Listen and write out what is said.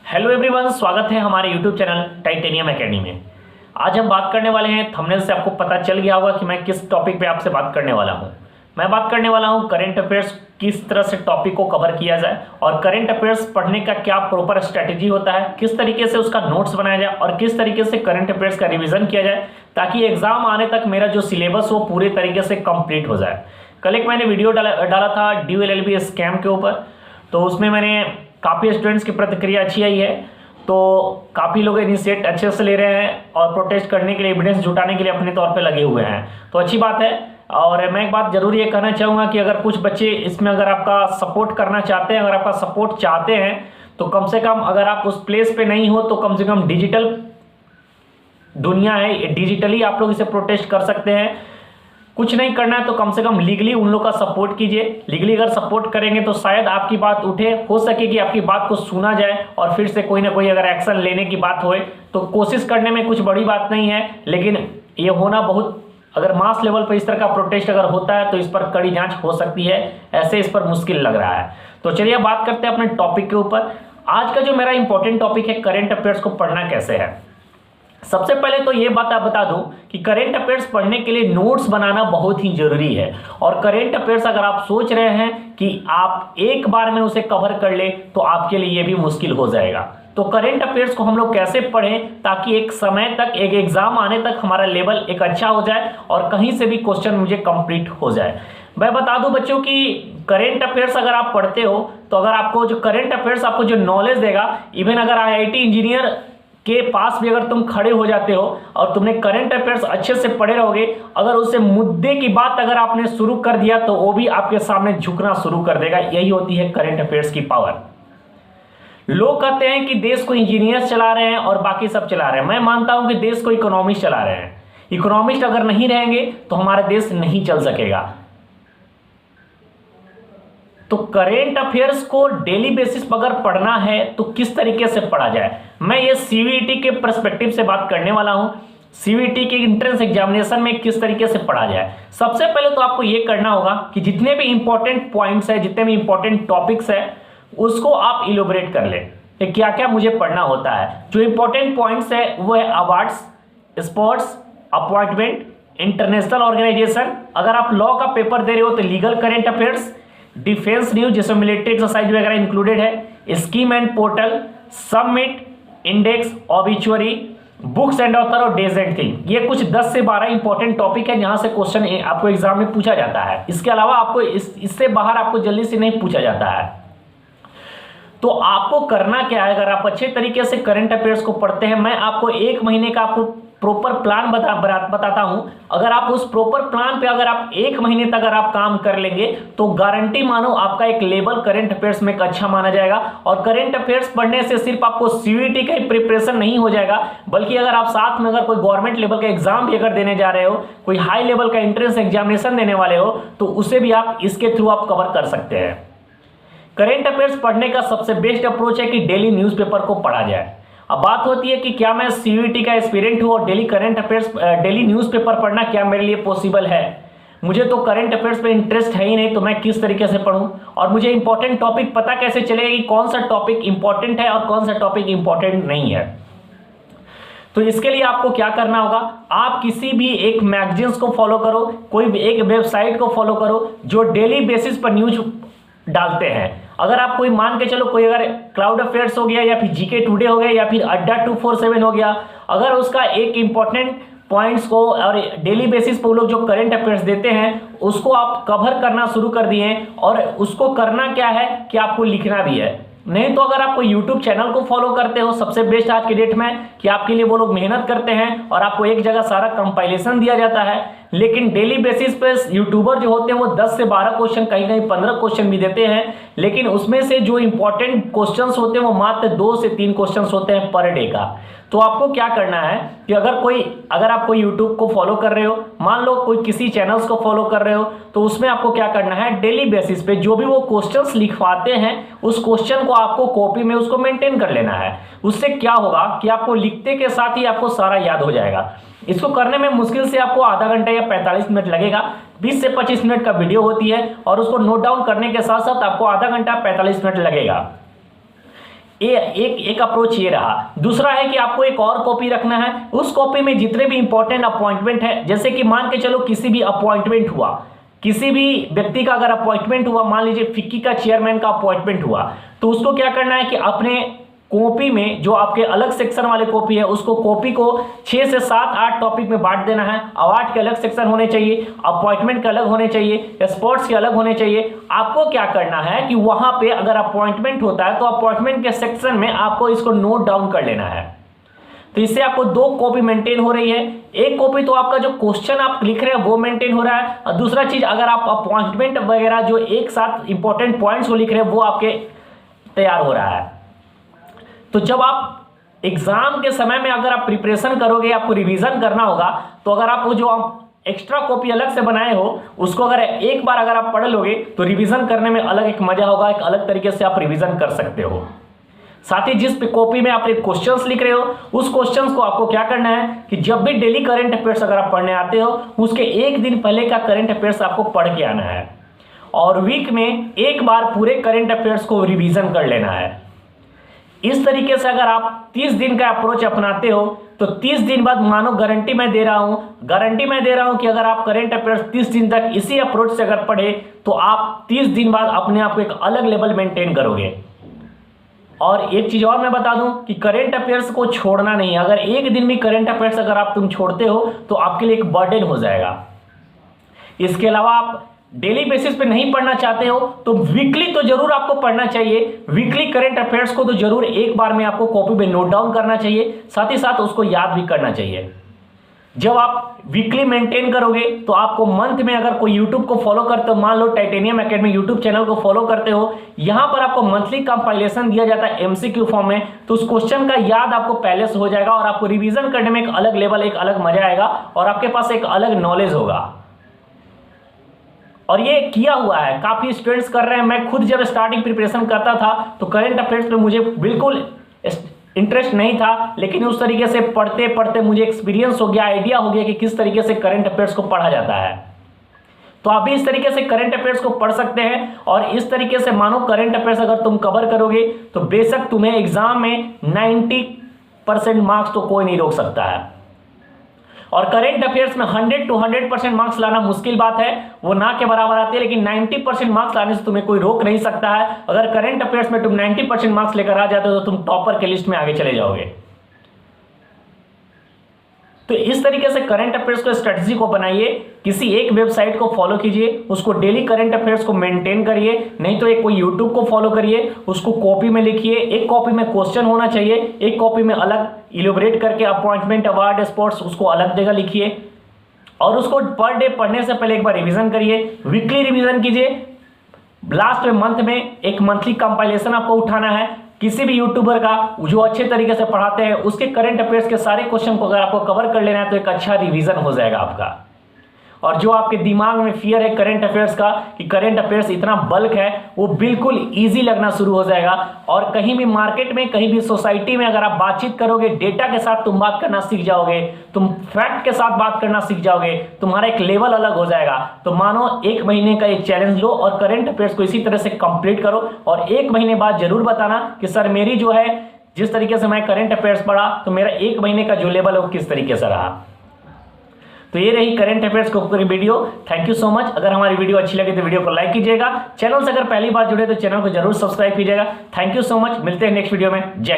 Hello everyone, स्वागत है हमारे यूट्यूब चैनल टाइटेनियम एकेडमी में। आज हम बात करने वाले हैं, थंबनेल से आपको पता चल गया होगा कि मैं किस टॉपिक पे आपसे बात करने वाला हूं। मैं बात करने वाला हूं करंट अफेयर्स, किस तरह से टॉपिक को कवर किया जाए और करंट अफेयर्स पढ़ने का क्या प्रॉपर स्ट्रैटेजी होता है, किस तरीके से उसका नोट्स बनाया जाए और किस तरीके से करंट अफेयर्स का रिविजन किया जाए ताकि एग्जाम आने तक मेरा जो सिलेबस वो पूरे तरीके से कंप्लीट हो जाए। कल एक मैंने वीडियो डाला था DULLB स्कैम के ऊपर, तो उसमें मैंने काफ़ी स्टूडेंट्स की प्रतिक्रिया अच्छी आई है। तो काफ़ी लोग इनिशिएट अच्छे से ले रहे हैं और प्रोटेस्ट करने के लिए, एविडेंस जुटाने के लिए अपने तौर पे लगे हुए हैं, तो अच्छी बात है। और मैं एक बात जरूर ये कहना चाहूँगा कि अगर कुछ बच्चे इसमें अगर आपका सपोर्ट करना चाहते हैं, अगर आपका सपोर्ट चाहते हैं, तो कम से कम अगर आप उस प्लेस पे नहीं हो तो कम से कम डिजिटल दुनिया है, डिजिटली आप लोग इसे प्रोटेस्ट कर सकते हैं। कुछ नहीं करना है तो कम से कम लीगली उन लोग का सपोर्ट कीजिए। लीगली अगर सपोर्ट करेंगे तो शायद आपकी बात उठे, हो सके कि आपकी बात को सुना जाए और फिर से कोई ना कोई अगर एक्शन लेने की बात होए तो कोशिश करने में कुछ बड़ी बात नहीं है। लेकिन ये होना बहुत, अगर मास लेवल पर इस तरह का प्रोटेस्ट अगर होता है तो इस पर कड़ी जांच हो सकती है, ऐसे इस पर मुश्किल लग रहा है। तो चलिए बात करते हैं अपने टॉपिक के ऊपर। आज का जो मेरा इंपॉर्टेंट टॉपिक है, करंट अफेयर्स को पढ़ना कैसे है। सबसे पहले तो ये बात आप बता दूं कि करंट अफेयर्स पढ़ने के लिए नोट्स बनाना बहुत ही जरूरी है। और करंट अफेयर्स अगर आप सोच रहे हैं कि आप एक बार में उसे कवर कर ले तो आपके लिए ये भी मुश्किल हो जाएगा। तो करंट अफेयर्स को हम लोग कैसे पढ़ें ताकि एक समय तक, एक एग्जाम आने तक हमारा लेवल एक अच्छा हो जाए और कहीं से भी क्वेश्चन मुझे कंप्लीट हो जाए। मैं बता दूं बच्चों कि करंट अफेयर्स अगर आप पढ़ते हो तो अगर आपको जो करंट अफेयर्स आपको जो नॉलेज देगा, इवन अगर IIT इंजीनियर के पास भी अगर तुम खड़े हो जाते हो और तुमने करंट अफेयर्स अच्छे से पढ़े रहोगे, अगर उससे मुद्दे की बात अगर आपने शुरू कर दिया तो वो भी आपके सामने झुकना शुरू कर देगा। यही होती है करंट अफेयर्स की पावर। लोग कहते हैं कि देश को इंजीनियर्स चला रहे हैं और बाकी सब चला रहे हैं। मैं मानता हूं कि देश को इकोनॉमिस्ट चला रहे हैं। इकोनॉमिस्ट अगर नहीं रहेंगे तो हमारा देश नहीं चल सकेगा। तो करेंट अफेयर्स को डेली बेसिस पर अगर पढ़ना है तो किस तरीके से पढ़ा जाए, मैं ये CVT के पर्सपेक्टिव से बात करने वाला हूं। CVT के एंट्रेंस एग्जामिनेशन में किस तरीके से पढ़ा जाए। सबसे पहले तो आपको ये करना होगा कि जितने भी इंपॉर्टेंट पॉइंट्स है, जितने भी इंपॉर्टेंट टॉपिक्स है, उसको आप इलोबरेट कर लें कि क्या क्या मुझे पढ़ना होता है। जो इंपॉर्टेंट पॉइंट्स है वो है awards, sports, appointment, international organisation. अगर आप लॉ का पेपर दे रहे हो तो legal current affairs, defence news जिसमें मिलिट्री एक्सरसाइज वगैरह इंक्लूडेड है, scheme and portal, summit, index, obituary, books and author और डेज एंड थिंग। ये कुछ 10 से 12 इंपॉर्टेंट टॉपिक है जहां से क्वेश्चन आपको एग्जाम में पूछा जाता है। इसके अलावा आपको इससे बाहर आपको जल्दी से नहीं पूछा जाता है। तो आपको करना क्या है, अगर आप अच्छे तरीके से करंट अफेयर्स को पढ़ते हैं, मैं आपको 1 महीने का आपको प्रॉपर प्लान बताता हूं। अगर आप उस प्रॉपर प्लान पे अगर आप 1 महीने तक अगर आप काम कर लेंगे तो गारंटी मानो आपका एक लेवल करंट अफेयर्स में एक अच्छा माना जाएगा। और करंट अफेयर्स पढ़ने से सिर्फ आपको CVT का ही प्रिपरेशन नहीं हो जाएगा, बल्कि अगर आप साथ में अगर कोई गवर्नमेंट लेवल का एग्जाम भी अगर देने जा रहे हो, कोई हाई लेवल का एंट्रेंस एग्जामिनेशन देने वाले हो, तो उसे भी आप इसके थ्रू आप कवर कर सकते हैं। करंट अफेयर्स पढ़ने का सबसे बेस्ट अप्रोच है कि डेली न्यूज़पेपर को पढ़ा जाए। अब बात होती है कि क्या मैं CVT का एस्पिरेंट हूं और daily current affairs, daily newspaper पढ़ना क्या मेरे लिए पॉसिबल है। मुझे तो करंट अफेयर्स पे इंटरेस्ट है ही नहीं, तो मैं किस तरीके से पढूं और मुझे इंपॉर्टेंट टॉपिक पता कैसे चलेगा कि कौन सा टॉपिक इंपॉर्टेंट है और कौन सा टॉपिक इंपॉर्टेंट नहीं है। तो इसके लिए आपको क्या करना होगा, आप किसी भी एक मैगजीन्स को फॉलो करो, कोई भी एक वेबसाइट को फॉलो करो जो डेली बेसिस पर न्यूज डालते हैं। अगर आप कोई मान के चलो, कोई अगर क्लाउड अफेयर्स हो गया या फिर GK टुडे हो गया या फिर अड्डा 247 हो गया, अगर उसका एक इंपॉर्टेंट पॉइंट्स को और डेली बेसिस पर लोग जो करंट अफेयर्स देते हैं उसको आप कवर करना शुरू कर दिए, और उसको करना क्या है कि आपको लिखना भी है। नहीं तो अगर आप कोई यूट्यूब चैनल को फॉलो करते हो, सबसे बेस्ट आज के डेट में कि आपके लिए वो लोग मेहनत करते हैं और आपको एक जगह सारा कंपाइलेशन दिया जाता है। लेकिन डेली बेसिस पे यूट्यूबर जो होते हैं वो 10 से 12 क्वेश्चन, कहीं कहीं 15 क्वेश्चन भी देते हैं, लेकिन उसमें से जो इंपॉर्टेंट क्वेश्चंस होते हैं वो मात्र 2 से 3 क्वेश्चंस होते हैं पर डे का। तो आपको क्या करना है कि अगर आप कोई यूट्यूब को फॉलो कर रहे हो, मान लो कोई किसी चैनल्स को फॉलो कर रहे हो, तो उसमें आपको क्या करना है, डेली बेसिस पे जो भी वो क्वेश्चंस लिखवाते हैं उस क्वेश्चन को आपको कॉपी में उसको मेंटेन कर लेना है। उससे क्या होगा कि आपको लिखते के साथ ही आपको सारा याद हो जाएगा। इसको करने में मुश्किल से आपको आधा घंटा या 45 मिनट लगेगा। 20 से 25 मिनट का वीडियो होती है और उसको नोट डाउन करने के साथ साथ आपको आधा घंटा 45 मिनट लगेगा। एक अप्रोच ये रहा। दूसरा है कि आपको एक और कॉपी रखना है, उस कॉपी में जितने भी इंपॉर्टेंट अपॉइंटमेंट है, जैसे कि मान के चलो किसी भी अपॉइंटमेंट हुआ, किसी भी व्यक्ति का अगर अपॉइंटमेंट हुआ, मान लीजिए फिक्की का चेयरमैन का अपॉइंटमेंट हुआ, तो उसको क्या करना है कि अपने कॉपी में जो आपके अलग सेक्शन वाले कॉपी है, उसको कॉपी को 6 से 7-8 टॉपिक में बांट देना है। अवार्ड के अलग सेक्शन होने चाहिए, अपॉइंटमेंट के अलग होने चाहिए, स्पोर्ट्स के अलग होने चाहिए। आपको क्या करना है कि वहां पे अगर अपॉइंटमेंट होता है तो अपॉइंटमेंट के सेक्शन में आपको इसको नोट डाउन कर लेना है। तो इससे आपको 2 कॉपी मेंटेन हो रही है। एक कॉपी तो आपका जो क्वेश्चन आप लिख रहे हैं वो मेंटेन हो रहा है, और दूसरा चीज अगर आप अपॉइंटमेंट वगैरह जो एक साथ इंपॉर्टेंट पॉइंट्स को लिख रहे हैं वो आपके तैयार हो रहा है। तो जब आप एग्जाम के समय में अगर आप प्रिपरेशन करोगे, आपको रिवीजन करना होगा, तो अगर आप वो जो आप एक्स्ट्रा कॉपी अलग से बनाए हो उसको अगर एक बार अगर आप पढ़ लोगे तो रिवीजन करने में अलग एक मजा होगा, एक अलग तरीके से आप रिवीजन कर सकते हो। साथ ही जिस कॉपी में आप एक क्वेश्चंस लिख रहे हो, उस क्वेश्चंस को आपको क्या करना है कि जब भी डेली करंट अफेयर्स अगर आप पढ़ने आते हो, उसके एक दिन पहले का करंट अफेयर्स आपको पढ़ के आना है, और वीक में एक बार पूरे करंट अफेयर्स को रिवीजन कर लेना है। इस तरीके से अगर आप 30 दिन का अप्रोच अपनाते हो तो 30 दिन बाद, मानो गारंटी मैं दे रहा हूं कि अगर आप करंट अफेयर्स 30 दिन तक इसी अप्रोच से अगर पढ़े तो आप 30 दिन बाद अपने आप को एक अलग लेवल मेंटेन करोगे। और एक चीज और मैं बता दूं कि करंट अफेयर्स को छोड़ना नहीं है। अगर एक दिन भी करंट अफेयर्स अगर आप तुम छोड़ते हो तो आपके लिए एक बर्डन हो जाएगा। इसके अलावा आप डेली बेसिस पे नहीं पढ़ना चाहते हो तो वीकली तो जरूर आपको पढ़ना चाहिए। वीकली करंट अफेयर्स को तो जरूर एक बार में आपको कॉपी में नोट डाउन करना चाहिए, साथ ही साथ उसको याद भी करना चाहिए। जब आप वीकली मेंटेन करोगे तो आपको मंथ में, अगर कोई यूट्यूब को फॉलो करते हो, मान लो टाइटेनियम एकेडमी यूट्यूब चैनल को फॉलो करते हो, यहां पर आपको मंथली कंपाइलेशन दिया जाता है एमसीक्यू फॉर्म में, तो उस क्वेश्चन का याद आपको पहले से हो जाएगा और आपको रिवीजन करने में एक अलग लेवल, एक अलग मजा आएगा और आपके पास एक अलग नॉलेज होगा। और ये किया हुआ है, काफी स्टूडेंट्स कर रहे हैं। मैं खुद जब स्टार्टिंग प्रिपरेशन करता था तो करंट अफेयर्स में मुझे बिल्कुल इंटरेस्ट नहीं था, लेकिन उस तरीके से पढ़ते पढ़ते मुझे एक्सपीरियंस हो गया, आइडिया हो गया कि किस तरीके से करंट अफेयर्स को पढ़ा जाता है। तो आप भी इस तरीके से करंट अफेयर्स को पढ़ सकते हैं, और इस तरीके से मानो करंट अफेयर्स अगर तुम कवर करोगे तो बेशक तुम्हें एग्जाम में 90% मार्क्स तो कोई नहीं रोक सकता है। और करंट अफेयर्स में 100 to 100% मार्क्स लाना मुश्किल बात है, वो ना के बराबर आती है, लेकिन 90% मार्क्स लाने से तुम्हें कोई रोक नहीं सकता है। अगर करंट अफेयर्स में तुम 90% मार्क्स लेकर आ जाते हो तो तुम टॉपर के लिस्ट में आगे चले जाओगे। तो इस तरीके से करंट अफेयर्स को स्ट्रेटजी को बनाइए, किसी एक वेबसाइट को फॉलो कीजिए, उसको डेली करंट अफेयर्स को मेंटेन करिए, नहीं तो एक कोई यूट्यूब को फॉलो करिए, उसको कॉपी में लिखिए। एक कॉपी में क्वेश्चन होना चाहिए, एक कॉपी में अलग इलोबरेट करके अपॉइंटमेंट, अवार्ड, स्पोर्ट्स उसको अलग जगह लिखिए, और उसको पर डे पढ़ने से पहले एक बार रिविजन करिए, वीकली रिविजन कीजिए। लास्ट में मंथ में एक मंथली कंपाइलेशन आपको उठाना है। किसी भी यूट्यूबर का जो अच्छे तरीके से पढ़ाते हैं उसके करंट अफेयर्स के सारे क्वेश्चन को अगर आपको कवर कर लेना है तो एक अच्छा रिवीजन हो जाएगा आपका। और जो आपके दिमाग में फियर है करंट अफेयर्स का कि करंट अफेयर्स इतना बल्क है, वो बिल्कुल इजी लगना शुरू हो जाएगा। और कहीं भी मार्केट में, कहीं भी सोसाइटी में अगर आप बातचीत करोगे, डेटा के साथ तुम बात करना सीख जाओगे, तुम फैक्ट के साथ बात करना सीख जाओगे, तुम्हारा एक लेवल अलग हो जाएगा। तो मानो 1 महीने का एक चैलेंज लो और करंट अफेयर्स को इसी तरह से कंप्लीट करो, और 1 महीने बाद जरूर बताना कि सर मेरी जो है, जिस तरीके से मैं करंट अफेयर्स पढ़ा तो मेरा 1 महीने का जो लेवल है वो किस तरीके से रहा। तो ये रही करंट अफेयर्स के ऊपर video. Thank you so much. अगर हमारी वीडियो अच्छी लगी तो वीडियो को लाइक कीजिएगा। चैनल से अगर पहली बार जुड़े तो चैनल को जरूर सब्सक्राइब कीजिएगा। Thank you so much. मिलते हैं नेक्स्ट वीडियो में। जय हिंद।